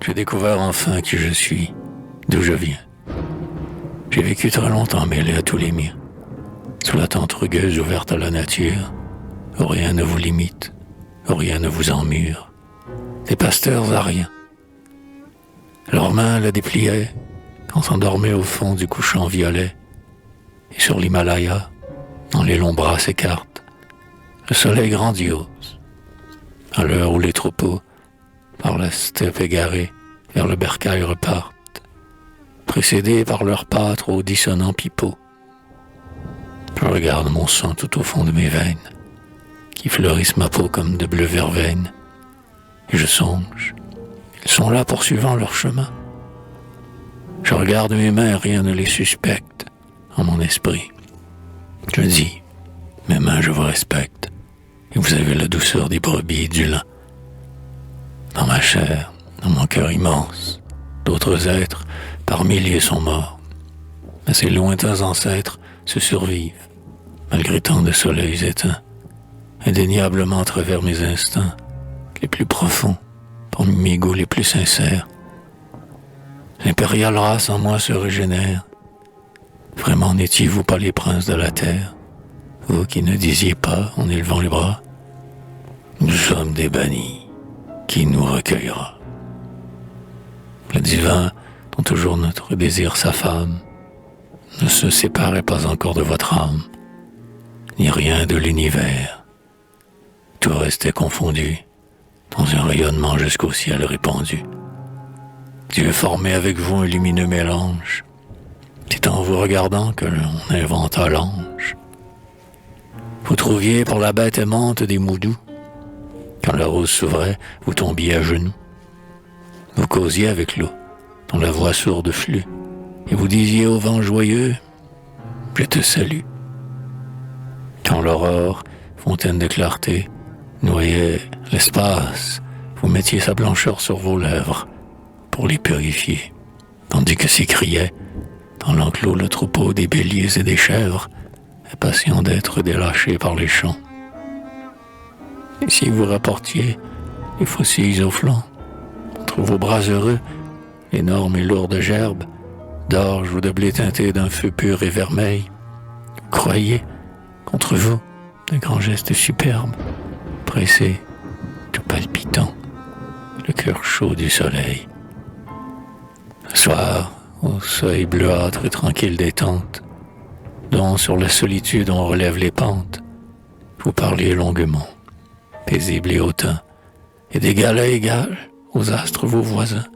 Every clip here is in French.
J'ai découvert enfin qui je suis, d'où je viens. J'ai vécu très longtemps mêlé à tous les miens, sous la tente rugueuse ouverte à la nature, où rien ne vous limite, où rien ne vous emmure. Des pasteurs à rien. Leurs mains la dépliaient, quand s'endormait au fond du couchant violet, et sur l'Himalaya, dans les longs bras s'écartent, le soleil grandiose, à l'heure où les troupeaux, par la steppe égarée, vers le bercail repartent, précédés par leurs pâtres au dissonant pipeau. Je regarde mon sang tout au fond de mes veines, qui fleurissent ma peau comme de bleu verveine, et je songe, ils sont là poursuivant leur chemin. Je regarde mes mains, rien ne les suspecte en mon esprit. Je dis, mes mains je vous respecte, et vous avez la douceur des brebis et du lin. Dans ma chair, dans mon cœur immense, d'autres êtres par milliers sont morts, mais ces lointains ancêtres se survivent, malgré tant de soleils éteints, indéniablement à travers mes instincts les plus profonds, parmi mes goûts les plus sincères. L'impériale race en moi se régénère. Vraiment n'étiez-vous pas les princes de la terre, vous qui ne disiez pas en élevant les bras, nous sommes des bannis, qui nous recueillera? Le divin, dont toujours notre désir s'affame, ne se séparait pas encore de votre âme, ni rien de l'univers. Tout restait confondu, dans un rayonnement jusqu'au ciel répandu. Dieu formait avec vous un lumineux mélange. C'est en vous regardant que l'on inventa l'ange. Vous trouviez pour la bête aimante des mots doux. Quand la rose s'ouvrait, vous tombiez à genoux. Vous causiez avec l'eau, dont la voix sourde flue, et vous disiez au vent joyeux, « Je te salue ». Quand l'aurore, fontaine de clarté, noyait l'espace, vous mettiez sa blancheur sur vos lèvres pour les purifier, tandis que s'écriait, dans l'enclos le troupeau des béliers et des chèvres, impatient d'être délâchés par les champs. Et si vous rapportiez les faucilles au flanc, entre vos bras heureux, l'énorme et lourde gerbe, d'orge ou de blé teinté d'un feu pur et vermeil, vous croyez, contre vous, de grands gestes superbes, pressés, tout palpitant, le cœur chaud du soleil. Le soir, au seuil bleuâtre et tranquille des tentes, dont sur la solitude on relève les pentes, vous parliez longuement, paisible et hautain, et d'égal à égal aux astres vos voisins,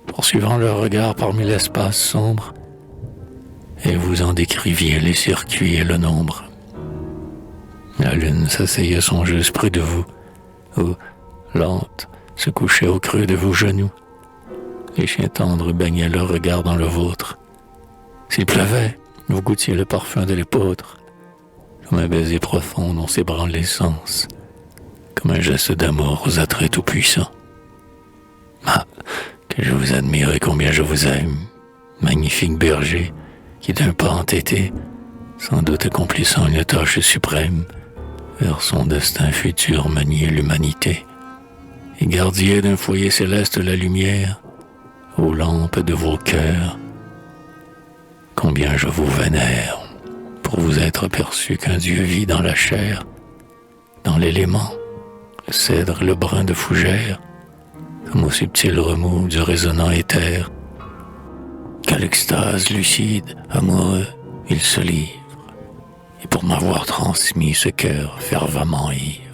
poursuivant leur regard parmi l'espace sombre, et vous en décriviez les circuits et le nombre. La lune s'asseyait songeuse près de vous, ou, lente, se couchait au creux de vos genoux. Les chiens tendres baignaient leur regard dans le vôtre. S'il pleuvait, vous goûtiez le parfum de l'épeautre, comme un baiser profond dont s'ébranle l'essence, comme un geste d'amour aux attraits tout-puissants. Ah, que je vous admire et combien je vous aime, magnifique berger, qui d'un pas entêté, sans doute accomplissant une tâche suprême, vers son destin futur maniait l'humanité, et gardiez d'un foyer céleste la lumière, aux lampes de vos cœurs. Combien je vous vénère, pour vous être aperçu qu'un Dieu vit dans la chair, dans l'élément, le cèdre et le brin de fougère, comme au subtil remous du résonnant éther, qu'à l'extase lucide, amoureux, il se livre, et pour m'avoir transmis ce cœur fervemment ivre.